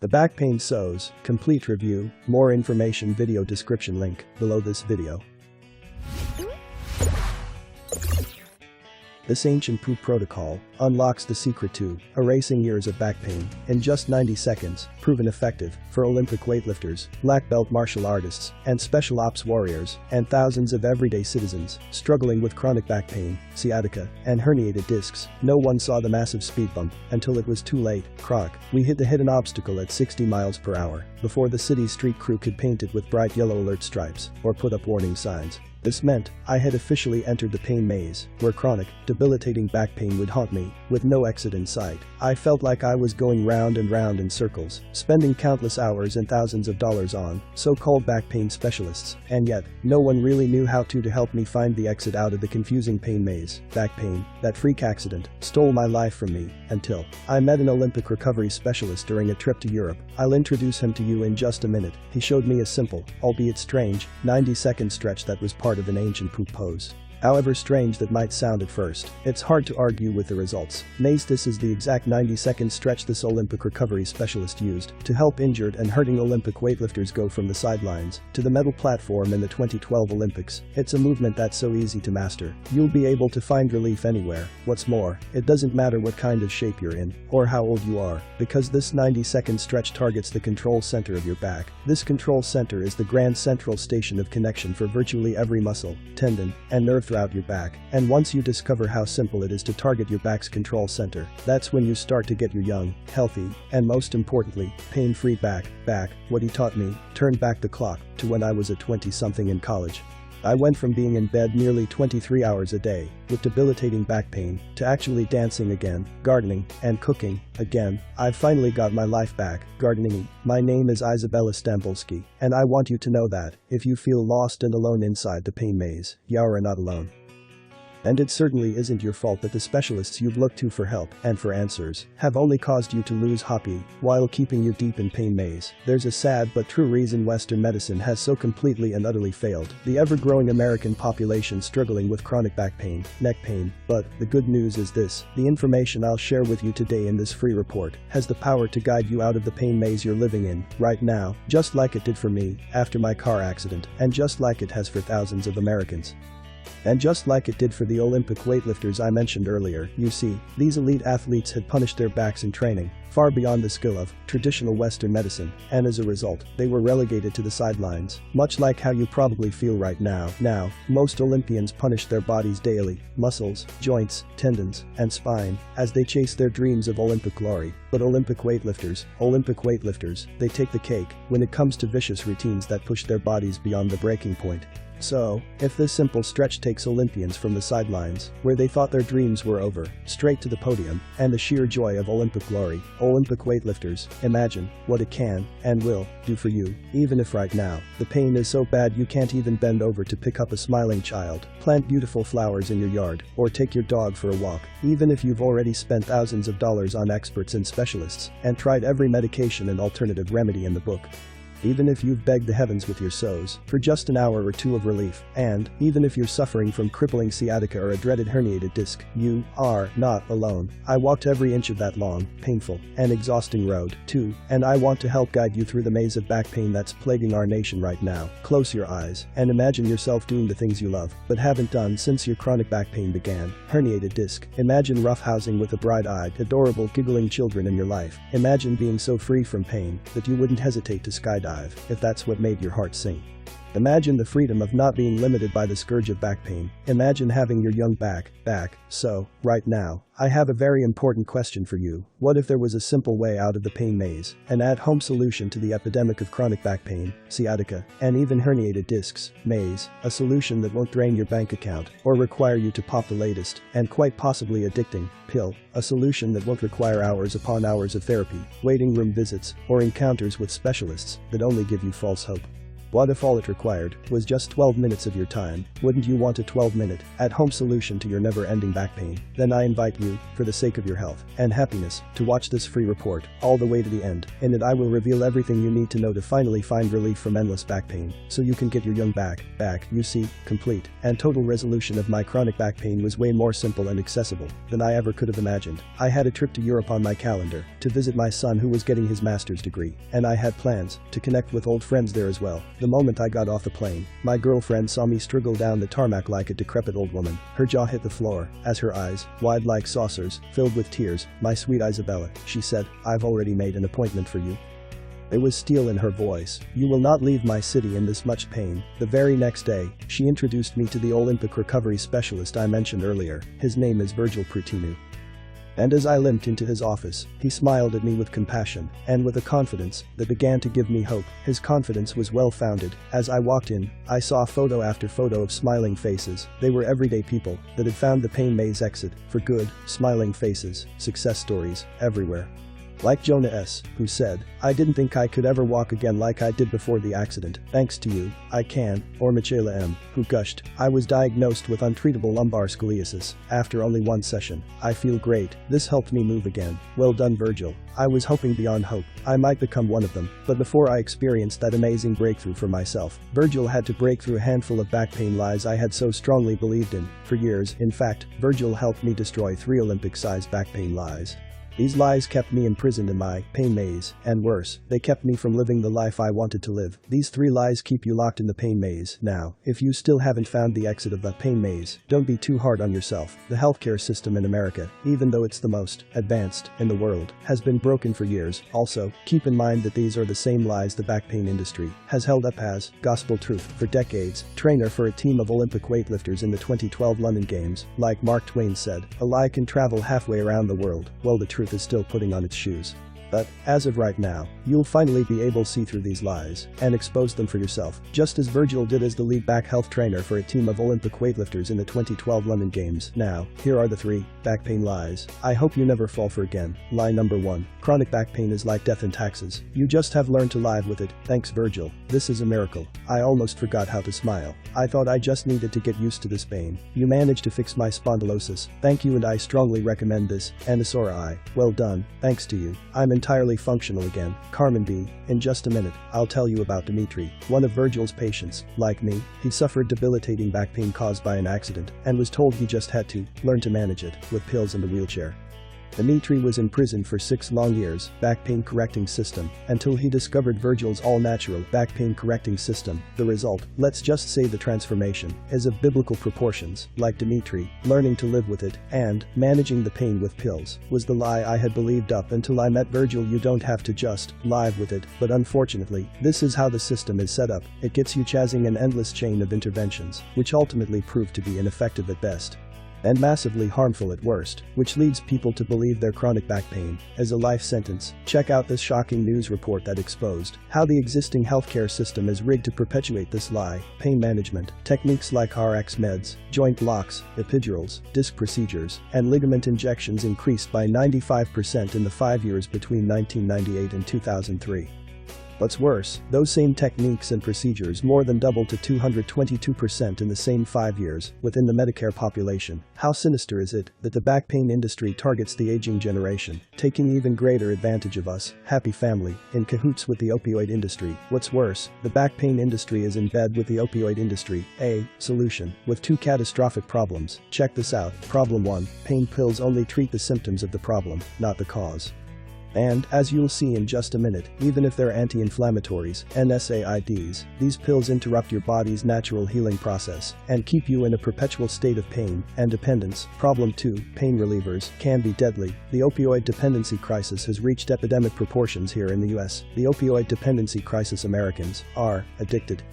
The back pain SOS, complete review, more information video description link below this video. This ancient poop protocol unlocks the secret to erasing years of back pain in just 90 seconds, proven effective for Olympic weightlifters, black belt martial artists, and special ops warriors, and thousands of everyday citizens struggling with chronic back pain, sciatica, and herniated discs. No one saw the massive speed bump until it was too late. Croc, we hit the hidden obstacle at 60 miles per hour before the city's street crew could paint it with bright yellow alert stripes or put up warning signs. This meant I had officially entered the pain maze, where chronic, debilitating back pain would haunt me, with no exit in sight. I felt like I was going round and round in circles, spending countless hours and thousands of dollars on so-called back pain specialists, and yet, no one really knew how to help me find the exit out of the confusing pain maze. Back pain, that freak accident, stole my life from me, until I met an Olympic recovery specialist during a trip to Europe. I'll introduce him to you in just a minute. He showed me a simple, albeit strange, 90-second stretch that was part of an ancient poop pose. However strange that might sound at first, it's hard to argue with the results. This is the exact 90-second stretch this Olympic recovery specialist used to help injured and hurting Olympic weightlifters go from the sidelines to the medal platform in the 2012 Olympics. It's a movement that's so easy to master, you'll be able to find relief anywhere. What's more, it doesn't matter what kind of shape you're in or how old you are, because this 90-second stretch targets the control center of your back. This control center is the grand central station of connection for virtually every muscle, tendon, and nerve throughout your back, and once you discover how simple it is to target your back's control center, that's when you start to get your young, healthy, and most importantly, pain-free back. What he taught me turned back the clock to when I was a 20-something in college. I went from being in bed nearly 23 hours a day with debilitating back pain to actually dancing again, gardening, and cooking again. I finally got my life back, gardening. My name is Isabella Stambulski, and I want you to know that if you feel lost and alone inside the pain maze, you're not alone. And it certainly isn't your fault that the specialists you've looked to for help and for answers have only caused you to lose hope while keeping you deep in pain maze. There's a sad but true reason Western medicine has so completely and utterly failed the ever-growing American population struggling with chronic back pain, neck pain. But the good news is this: the information I'll share with you today in this free report has the power to guide you out of the pain maze you're living in right now, just like it did for me after my car accident, and just like it has for thousands of Americans. And just like it did for the Olympic weightlifters I mentioned earlier, you see, these elite athletes had punished their backs in training, far beyond the skill of traditional Western medicine, and as a result, they were relegated to the sidelines, much like how you probably feel right now. Now, most Olympians punish their bodies daily, muscles, joints, tendons, and spine, as they chase their dreams of Olympic glory. But Olympic weightlifters, they take the cake when it comes to vicious routines that push their bodies beyond the breaking point. So, if this simple stretch takes Olympians from the sidelines, where they thought their dreams were over, straight to the podium, and the sheer joy of Olympic glory, Olympic weightlifters, imagine what it can, and will, do for you, even if right now, the pain is so bad you can't even bend over to pick up a smiling child, plant beautiful flowers in your yard, or take your dog for a walk, even if you've already spent thousands of dollars on experts and specialists, and tried every medication and alternative remedy in the book. Even if you've begged the heavens with your SOS for just an hour or two of relief, and even if you're suffering from crippling sciatica or a dreaded herniated disc, you are not alone. I walked every inch of that long, painful, and exhausting road, too, and I want to help guide you through the maze of back pain that's plaguing our nation right now. Close your eyes and imagine yourself doing the things you love but haven't done since your chronic back pain began. Herniated disc. Imagine roughhousing with the bright-eyed, adorable, giggling children in your life. Imagine being so free from pain that you wouldn't hesitate to skydive if that's what made your heart sing. Imagine the freedom of not being limited by the scourge of back pain. Imagine having your young back. So, right now, I have a very important question for you. What if there was a simple way out of the pain maze, an at-home solution to the epidemic of chronic back pain, sciatica, and even herniated discs, maze, a solution that won't drain your bank account or require you to pop the latest, and quite possibly addicting, pill, a solution that won't require hours upon hours of therapy, waiting room visits, or encounters with specialists that only give you false hope. What if all it required was just 12 minutes of your time? Wouldn't you want a 12-minute, at-home solution to your never-ending back pain? Then I invite you, for the sake of your health and happiness, to watch this free report all the way to the end. In it I will reveal everything you need to know to finally find relief from endless back pain, so you can get your young back, you see, complete and total resolution of my chronic back pain was way more simple and accessible than I ever could have imagined. I had a trip to Europe on my calendar to visit my son who was getting his master's degree, and I had plans to connect with old friends there as well. The moment I got off the plane, my girlfriend saw me struggle down the tarmac like a decrepit old woman. Her jaw hit the floor as her eyes, wide like saucers, filled with tears. "My sweet Isabella," she said, "I've already made an appointment for you." There was steel in her voice. "You will not leave my city in this much pain." The very next day, she introduced me to the Olympic recovery specialist I mentioned earlier. His name is Virgil Prutinu. And as I limped into his office, he smiled at me with compassion and with a confidence that began to give me hope. His confidence was well-founded. As I walked in, I saw photo after photo of smiling faces. They were everyday people that had found the pain maze exit for good. Smiling faces, success stories, everywhere. Like Jonah S., who said, "I didn't think I could ever walk again like I did before the accident. Thanks to you, I can." Or Michaela M., who gushed, "I was diagnosed with untreatable lumbar scoliosis. After only one session, I feel great. This helped me move again." Well done, Virgil. I was hoping beyond hope I might become one of them, but before I experienced that amazing breakthrough for myself, Virgil had to break through a handful of back pain lies I had so strongly believed in for years. In fact, Virgil helped me destroy 3 Olympic-sized back pain lies. These lies kept me imprisoned in my pain maze, and worse, they kept me from living the life I wanted to live. These 3 lies keep you locked in the pain maze. Now, if you still haven't found the exit of that pain maze, don't be too hard on yourself. The healthcare system in America, even though it's the most advanced in the world, has been broken for years. Also, keep in mind that these are the same lies the back pain industry has held up as gospel truth for decades. Trainer for a team of Olympic weightlifters in the 2012 London Games, like Mark Twain said, "A lie can travel halfway around the world." Well, the truth is still putting on its shoes. But, as of right now, you'll finally be able to see through these lies and expose them for yourself, just as Virgil did as the lead back health trainer for a team of Olympic weightlifters in the 2012 London Games. Now, here are the 3 back pain lies I hope you never fall for again. Lie number 1. Chronic back pain is like death in taxes. You just have learned to live with it. Thanks, Virgil. This is a miracle. I almost forgot how to smile. I thought I just needed to get used to this pain. You managed to fix my spondylosis. Thank you, and I strongly recommend this. And a sore eye. Well done. Thanks to you, I'm entirely functional again. Carmen B. In just a minute, I'll tell you about Dimitri, one of Virgil's patients. Like me, he suffered debilitating back pain caused by an accident and was told he just had to learn to manage it with pills and a wheelchair. Dimitri was in prison for 6 long years, back pain correcting system, until he discovered Virgil's all-natural back pain correcting system. The result, let's just say the transformation, is of biblical proportions. Like Dimitri, learning to live with it and managing the pain with pills was the lie I had believed up until I met Virgil. You don't have to just live with it, but unfortunately, this is how the system is set up. It gets you chasing an endless chain of interventions, which ultimately prove to be ineffective at best and massively harmful at worst, which leads people to believe their chronic back pain is a life sentence. Check out this shocking news report that exposed how the existing healthcare system is rigged to perpetuate this lie. Pain management techniques like RX meds, joint locks, epidurals, disc procedures, and ligament injections increased by 95% in the 5 years between 1998 and 2003. What's worse, those same techniques and procedures more than doubled to 222% in the same 5 years within the Medicare population. How sinister is it that the back pain industry targets the aging generation, taking even greater advantage of us, happy family, in cahoots with the opioid industry? What's worse, the back pain industry is in bed with the opioid industry. A solution with 2 catastrophic problems. Check this out. Problem 1. Pain pills only treat the symptoms of the problem, not the cause. And, as you'll see in just a minute, even if they're anti-inflammatories, NSAIDs, these pills interrupt your body's natural healing process and keep you in a perpetual state of pain and dependence. Problem 2. Pain relievers can be deadly. The opioid dependency crisis has reached epidemic proportions here in the US. The opioid dependency crisis. Americans are addicted.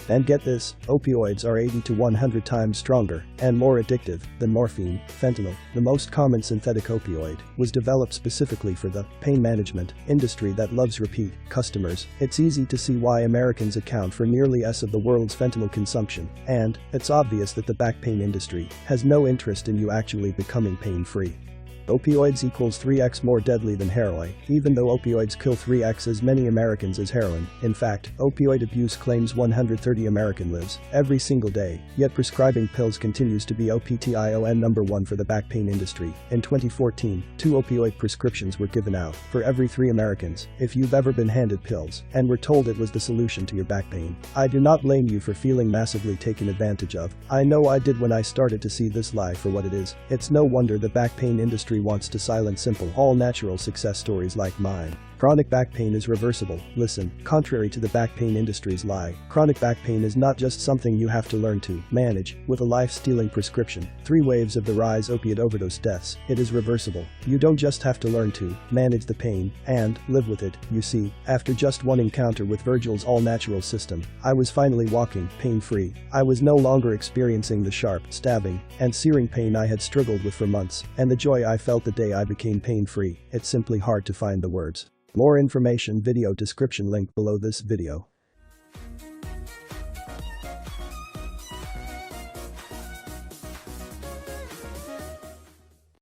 And get this, opioids are 80 to 100 times stronger and more addictive than morphine. Fentanyl, the most common synthetic opioid, was developed specifically for the pain management industry that loves repeat customers. It's easy to see why Americans account for nearly half of the world's fentanyl consumption, and it's obvious that the back pain industry has no interest in you actually becoming pain-free. Opioids equals 3x more deadly than heroin, even though opioids kill 3x as many Americans as heroin. In fact, opioid abuse claims 130 American lives every single day, yet prescribing pills continues to be OPTION number 1 for the back pain industry. In 2014, 2 opioid prescriptions were given out for every 3 Americans. If you've ever been handed pills and were told it was the solution to your back pain, I do not blame you for feeling massively taken advantage of. I know I did when I started to see this lie for what it is. It's no wonder the back pain industry wants to silence simple, all-natural success stories like mine. Chronic back pain is reversible. Listen, contrary to the back pain industry's lie, chronic back pain is not just something you have to learn to manage with a life-stealing prescription. 3 waves of the rise opiate overdose deaths. It is reversible. You don't just have to learn to manage the pain and live with it. You see, after just one encounter with Virgil's all-natural system, I was finally walking pain-free. I was no longer experiencing the sharp, stabbing, and searing pain I had struggled with for months, and the joy I felt the day I became pain-free. It's simply hard to find the words. More information, video description link below this video.